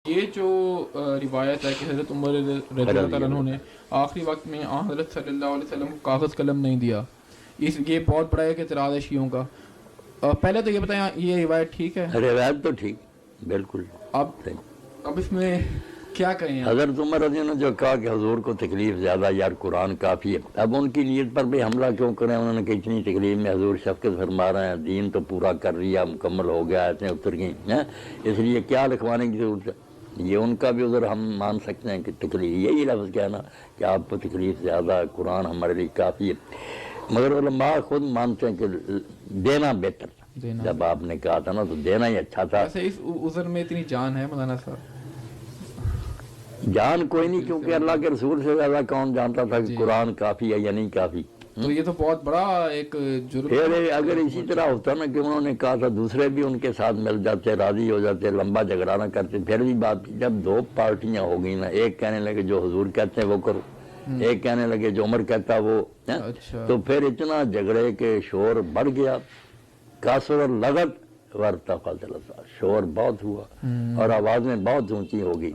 یہ جو روایت ہے کہ حضرت عمر رضی اللہ تعالیٰ عنہ نے آخری وقت میں حضرت صلی اللہ علیہ وسلم کو کاغذ قلم نہیں دیا، یہ بہت بڑا ایک اعتراض ہے شیعوں کا. پہلے تو یہ بتائیں یہ روایت ٹھیک ہے؟ روایت تو ٹھیک بالکل. اب اس میں کیا کہیں؟ حضرت عمر رضی اللہ عنہ نے جو کہا کہ حضور کو تکلیف زیادہ یار قرآن کافی ہے، اب ان کی نیت پر بھی حملہ کیوں کریں؟ انہوں نے کہ اتنی تکلیف میں حضور شفقت فرما رہے ہیں، دین تو پورا کر رہا مکمل ہو گیا، ایسے اتر گئی ہیں، اس لیے کیا لکھوانے کی ضرورت ہے؟ یہ ان کا بھی عذر ہم مان سکتے ہیں کہ تکلیف، یہی لفظ کہنا کہ آپ کو تکلیف زیادہ ہے، قرآن ہمارے لیے کافی ہے. مگر علماء خود مانتے ہیں کہ دینا بہتر تھا. جب آپ نے کہا تھا نا تو دینا ہی اچھا تھا. ویسے اس عذر میں اتنی جان ہے مولانا صاحب؟ جان کوئی نہیں، کیونکہ اللہ کے رسول سے زیادہ کون جانتا تھا کہ قرآن کافی ہے یا نہیں کافی. تو یہ تو بہت بڑا ایک جرم. اگر اسی طرح ہوتا نا کہ انہوں نے کہا تھا دوسرے بھی ان کے ساتھ مل جاتے، راضی ہو جاتے، لمبا جھگڑا نہ کرتے، پھر بھی بات. جب دو پارٹیاں ہو گئی نا، ایک کہنے لگے جو حضور کہتے ہیں وہ کرو، ایک کہنے لگے جو عمر کہتا وہ، تو پھر اتنا جھگڑے کے شور بڑھ گیا. کاسر لغت ورتفع جلسہ، شور بہت ہوا اور آوازیں بہت اونچی ہو گئی.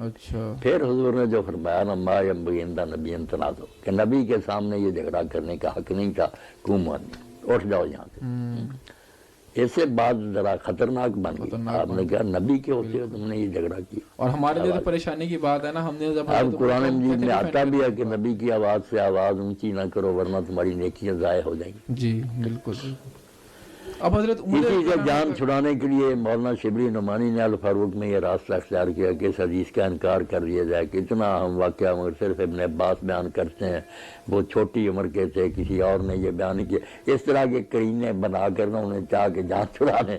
پھر حضور نے جو فرمایا نا ما ينبغي عند نبی تنازع، کہ نبی کے سامنے یہ جھگڑا کرنے کا حق نہیں تھا. قوموا اٹھ جاؤ یہاں سے. اس سے بات ذرا خطرناک بن گئی. آپ نے کہا نبی کے ہوتے ہو تم نے یہ جھگڑا کیا. اور ہمارے لیے تو پریشانی کی بات ہے نا، ہم نے اب قرآن مجید میں آتا بھی ہے کہ نبی کی آواز سے آواز اونچی نہ کرو ورنہ تمہاری نیکیاں ضائع ہو جائیں گی. جی بالکل. اب حضرت اسی سے جان چھڑانے کے لیے مولانا شبلی نعمانی نے الفاروق میں یہ راستہ اختیار کیا کہ اس حدیث کا انکار کر دیا جائے کہ اتنا اہم واقعہ مگر صرف ابن عباس بیان کرتے ہیں، وہ چھوٹی عمر کے تھے، کسی اور نے یہ بیان کیا. اس طرح کے کرینے بنا کر نہ انہیں چاہ کے جان چھڑا لیں.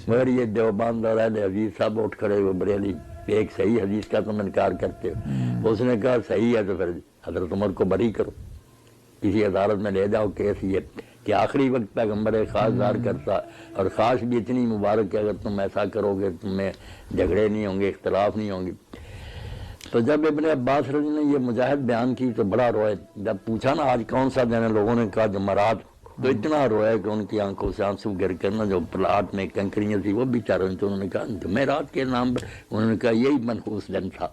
مگر یہ دیوبند اور اہل حدیث سب اٹھ کھڑے ہوئے بریلی ایک صحیح حدیث کا تم انکار کرتے ہو. اس نے کہا صحیح ہے تو پھر حضرت عمر کو بری کرو، کسی عدالت میں لے جاؤ کیس یہ کہ آخری وقت پیغمبر خاص ظاہر کرتا، اور خاص بھی اتنی مبارک ہے اگر تم ایسا کرو گے تم میں جھگڑے نہیں ہوں گے، اختلاف نہیں ہوں گے. تو جب ابن عباس رضی نے یہ مجاہد بیان کی تو بڑا روئے. جب پوچھا نا آج کون سا دن ہے، لوگوں نے کہا جمعرات، تو اتنا روئے کہ ان کی آنکھوں سے آنسو گر کرنا. جو پلاٹ میں کنکریاں تھی وہ بھی چاروں، تو انہوں نے کہا جمعرات کے نام پر، انہوں نے کہا یہی منحوس دن تھا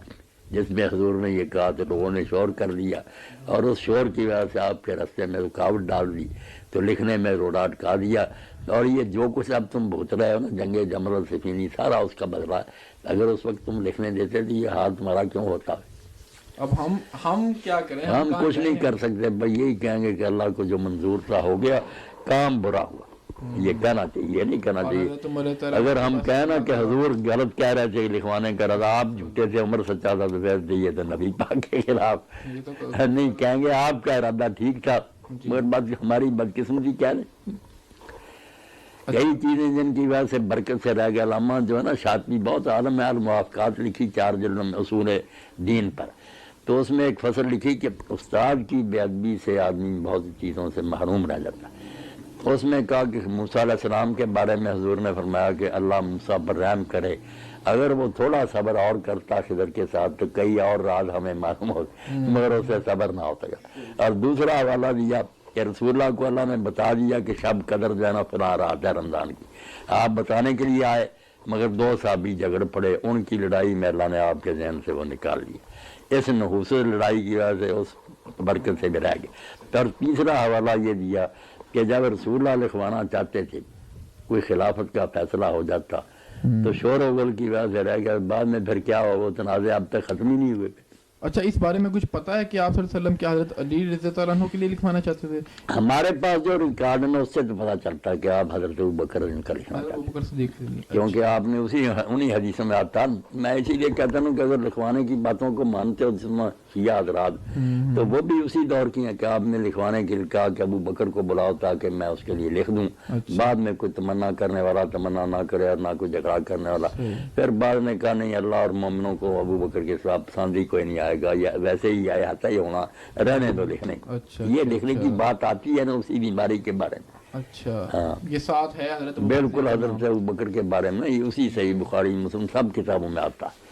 جس میں حضور نے یہ کہا. تو لوگوں نے شور کر دیا اور اس شور کی وجہ سے آپ کے راستے میں رکاوٹ ڈال دی، تو لکھنے میں روڑا اٹکا دیا. اور یہ جو کچھ اب تم بھوت رہے ہو نا، جنگ جمل اور سفینی، سارا اس کا بدلہ ہے. اگر اس وقت تم لکھنے دیتے تو یہ حال تمہارا کیوں ہوتا ہے؟ اب ہم کیا کریں؟ ہم کچھ نہیں کر سکتے بھائی. یہی کہیں گے کہ اللہ کو جو منظور تھا ہو گیا، کام برا ہوا. یہ کہنا چاہیے، یہ نہیں کہنا چاہیے. اگر ہم کہنا کہ حضور غلط کہہ رہے تھے لکھوانے کا رضا، آپ جھوٹے تھے، عمر سچا تھا، تو پھر یہ تو نبی پاک کے خلاف نہیں. کہیں گے آپ کا ارادہ ٹھیک تھا، مگر بات ہماری بدقسمتی کیا ہے. یہی چیزیں جن کی وجہ سے برکت سے رہ گیا. علامہ جو ہے نا شاطبی بہت عالم ہے، الموافقات لکھی 4 جلدوں میں اصول دین پر. تو اس میں ایک فصل لکھی کہ استاد کی بے ادبی سے آدمی بہت چیزوں سے محروم رہ جاتا ہے. اس میں کہا کہ موسیٰ علیہ السلام کے بارے میں حضور نے فرمایا کہ اللہ موسیٰ پر رحم کرے، اگر وہ تھوڑا صبر اور کرتا خضر کے ساتھ تو کئی اور راز ہمیں معلوم ہوتے، مگر اسے صبر نہ ہوتا. اور دوسرا حوالہ دیا کہ رسول اللہ کو اللہ نے بتا دیا کہ شب قدر جو ہے نا فلاں رات ہے رمضان کی، آپ بتانے کے لیے آئے، مگر 2 صحابی جھگڑ پڑے، ان کی لڑائی میں اللہ نے آپ کے ذہن سے وہ نکال لی. اس نحوس لڑائی کی وجہ سے اس برکت سے بھی رہ گئے. اور تیسرا حوالہ یہ دیا کہ جب رسول اللہ لکھوانا چاہتے تھے، کوئی خلافت کا فیصلہ ہو جاتا تو شور و غل کی وجہ سے رہ گیا. بعد میں پھر کیا ہوا، وہ تنازع اب تک ختم ہی نہیں ہوئے. اچھا، اس بارے میں کچھ پتا ہے کہ آپ صلی اللہ علیہ وسلم کے حضرت علی رضی اللہ عنہ کے لیے لکھوانا چاہتے تھے؟ ہمارے پاس جو ریکارڈ ہے اس سے تو پتا چلتا ہے کہ آپ حضرت ابوبکر کا لکھوانا چاہتے ہیں، کیونکہ آپ نے انہی حدیثوں میں آتا. میں اسی لیے کہتا ہوں کہ اگر لکھوانے کی باتوں کو مانتے ہو شیعہ حضرات، تو وہ بھی اسی دور کی ہیں کہ آپ نے لکھوانے کے لیے کہا کہ ابو بکر کو بلاؤ تاکہ میں اس کے لیے لکھ دوں. بعد میں کوئی تمنا کرنے والا تمنا نہ کرے اور نہ کوئی جھگڑا کرنے والا. پھر بعد نے کہا نہیں، اللہ اور مومنوں کو ابو بکر کے ساتھ پسندی کوئی نہیں آئے گا، یا ویسے ہی آتا ہی ہونا، رہنے دو لکھنے. یہ لکھنے کی بات آتی ہے نا اسی بیماری کے بارے میں. اچھا، یہ ساتھ ہے حضرت بالکل حضرت ابوبکر کے بارے میں، اسی صحیح بخاری مسلم سب کتابوں میں آتا ہے.